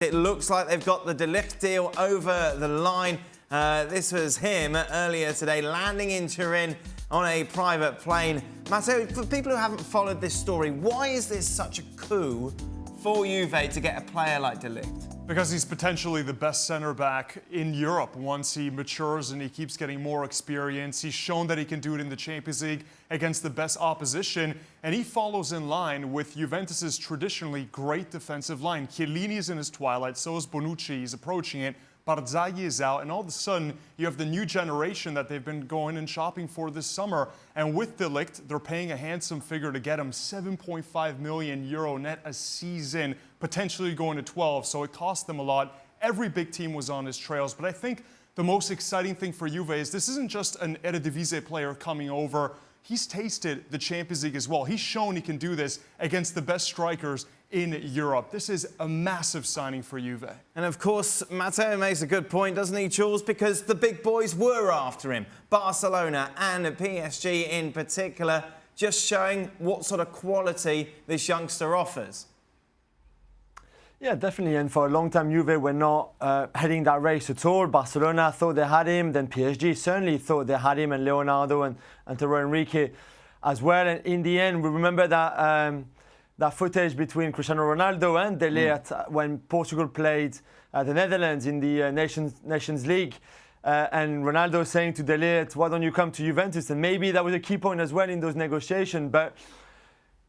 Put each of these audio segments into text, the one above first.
It looks like they've got the De Ligt deal over the line. This was him earlier today, landing in Turin on a private plane. Matteo, for people who haven't followed this story, why is this such a coup for Juve to get a player like De Ligt? Because he's potentially the best centre-back in Europe once he matures and he keeps getting more experience. He's shown that he can do it in the Champions League against the best opposition, and he follows in line with Juventus's traditionally great defensive line. Chiellini is in his twilight, so is Bonucci. He's approaching it. Barzagli is out, and all of a sudden, you have the new generation that they've been going and shopping for this summer. And with De Ligt, they're paying a handsome figure to get him, €7.5 million net a season, potentially going to 12, so it cost them a lot. Every big team was on his trails, but I think the most exciting thing for Juve is this isn't just an Eredivisie player coming over. He's tasted the Champions League as well. He's shown he can do this against the best strikers in Europe. This is a massive signing for Juve. And of course, Matteo makes a good point, doesn't he, Jules? Because the big boys were after him. Barcelona and PSG in particular, just showing what sort of quality this youngster offers. Yeah, definitely. And for a long time, Juve were not heading that race at all. Barcelona thought they had him. Then PSG certainly thought they had him, and Leonardo and Antero Henrique as well. And in the end, we remember that that footage between Cristiano Ronaldo and De Ligt when Portugal played the Netherlands in the Nations League. And Ronaldo saying to De Ligt, why don't you come to Juventus? And maybe that was a key point as well in those negotiations. But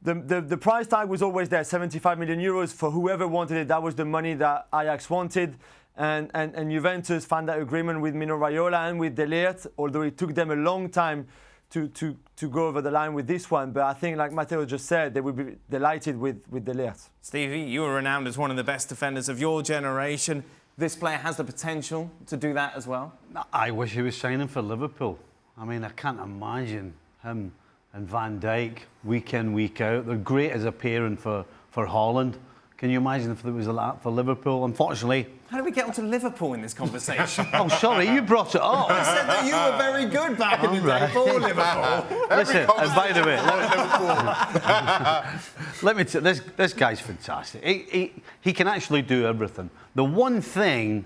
the price tag was always there, 75 million euros for whoever wanted it. That was the money that Ajax wanted. And Juventus found that agreement with Mino Raiola and with De Ligt, although it took them a long time to go over the line with this one. But I think, like Matteo just said, they would be delighted with De Ligt. Stevie, you were renowned as one of the best defenders of your generation. This player has the potential to do that as well? I wish he was signing for Liverpool. I mean, I can't imagine him and Van Dijk week in, week out. They're great as a pairing for Holland. Can you imagine if it was for Liverpool? Unfortunately... How did we get onto Liverpool in this conversation? Oh, sorry, you brought it up. I said that you were very good back in the day for Liverpool. Listen, and by the way, this guy's fantastic. He can actually do everything. The one thing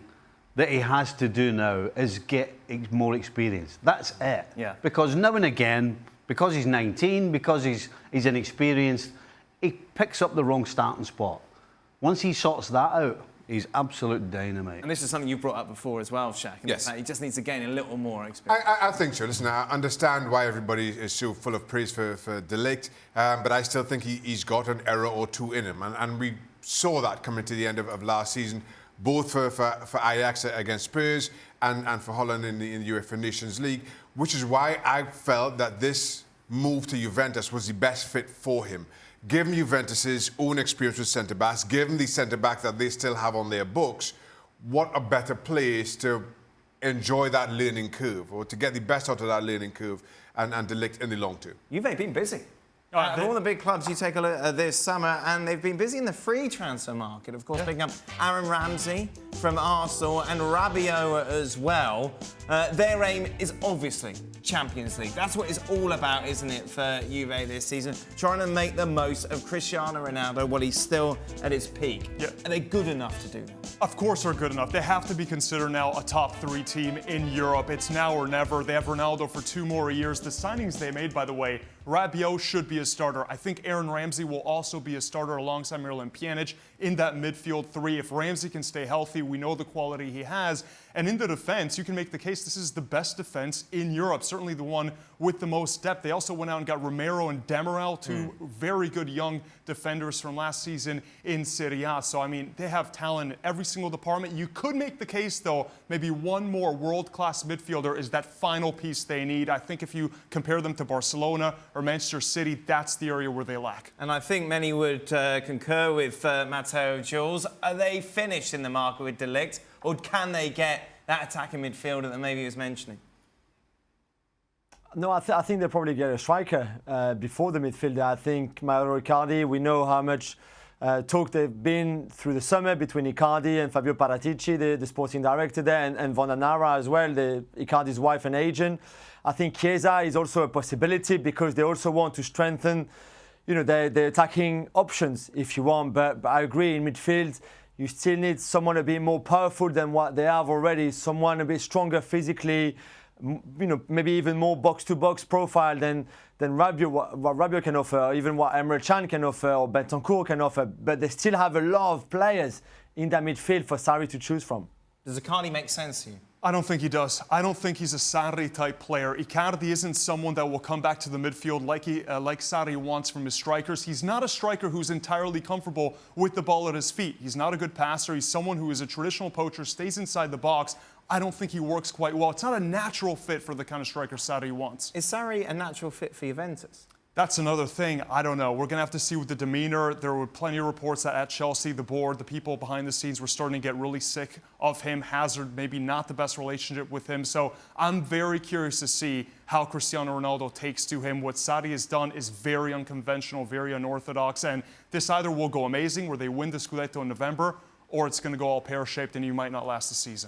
that he has to do now is get more experience. That's it. Yeah. Because now and again, because he's 19, because he's inexperienced, he picks up the wrong starting spot. Once he sorts that out, he's absolute dynamite. And this is something you brought up before as well, Shaq. Yes. He just needs to gain a little more experience. I think so. Listen, I understand why everybody is so full of praise for De Ligt, but I still think he's got an error or two in him. And we saw that coming to the end of last season, both for Ajax against Spurs and for Holland in the UEFA Nations League, which is why I felt that this move to Juventus was the best fit for him. Give him Juventus's own experience with centre-backs, give him the centre-back that they still have on their books. What a better place to enjoy that learning curve, or to get the best out of that learning curve and De Ligt in the long term. You've been busy. All the big clubs you take a look at this summer, and they've been busy in the free transfer market. Of course, picking up Aaron Ramsey from Arsenal and Rabiot as well. Their aim is obviously Champions League. That's what it's all about, isn't it, for Juve this season? Trying to make the most of Cristiano Ronaldo while he's still at his peak. Yeah. Are they good enough to do that? Of course they're good enough. They have to be considered now a top 3 team in Europe. It's now or never. They have Ronaldo for 2 more years. The signings they made, by the way, Rabiot should be a starter. I think Aaron Ramsey will also be a starter alongside Miralem Pjanic in that midfield 3. If Ramsey can stay healthy, we know the quality he has. And in the defense, you can make the case this is the best defense in Europe, certainly the one with the most depth. They also went out and got Romero and Demiral, 2 very good young defenders from last season in Serie A. So, I mean, they have talent in every single department. You could make the case, though, maybe one more world-class midfielder is that final piece they need. I think if you compare them to Barcelona or Manchester City, that's the area where they lack. And I think many would concur with Matteo, Jules. Are they finished in the market with De Ligt, or can they get that attacking midfielder that maybe he was mentioning? No, I think they'll probably get a striker before the midfielder. I think Mauro Icardi, we know how much talk they've been through the summer between Icardi and Fabio Paratici, the sporting director there, and Vandanara as well, Icardi's wife and agent. I think Chiesa is also a possibility because they also want to strengthen, their attacking options, if you want. But I agree, in midfield, you still need someone a bit more powerful than what they have already, someone a bit stronger physically, maybe even more box-to-box profile than Rabiot, what Rabiot can offer, or even what Emre Can can offer, or Bentancur can offer. But they still have a lot of players in that midfield for Sarri to choose from. Does Icardi make sense to you? I don't think he does. I don't think he's a Sarri-type player. Icardi isn't someone that will come back to the midfield like Sarri wants from his strikers. He's not a striker who's entirely comfortable with the ball at his feet. He's not a good passer. He's someone who is a traditional poacher, stays inside the box. I don't think he works quite well. It's not a natural fit for the kind of striker Sarri wants. Is Sarri a natural fit for Juventus? That's another thing. I don't know. We're going to have to see with the demeanor. There were plenty of reports that at Chelsea, the board, the people behind the scenes were starting to get really sick of him. Hazard, maybe not the best relationship with him. So I'm very curious to see how Cristiano Ronaldo takes to him. What Sarri has done is very unconventional, very unorthodox. And this either will go amazing, where they win the Scudetto in November, or it's going to go all pear-shaped and you might not last the season.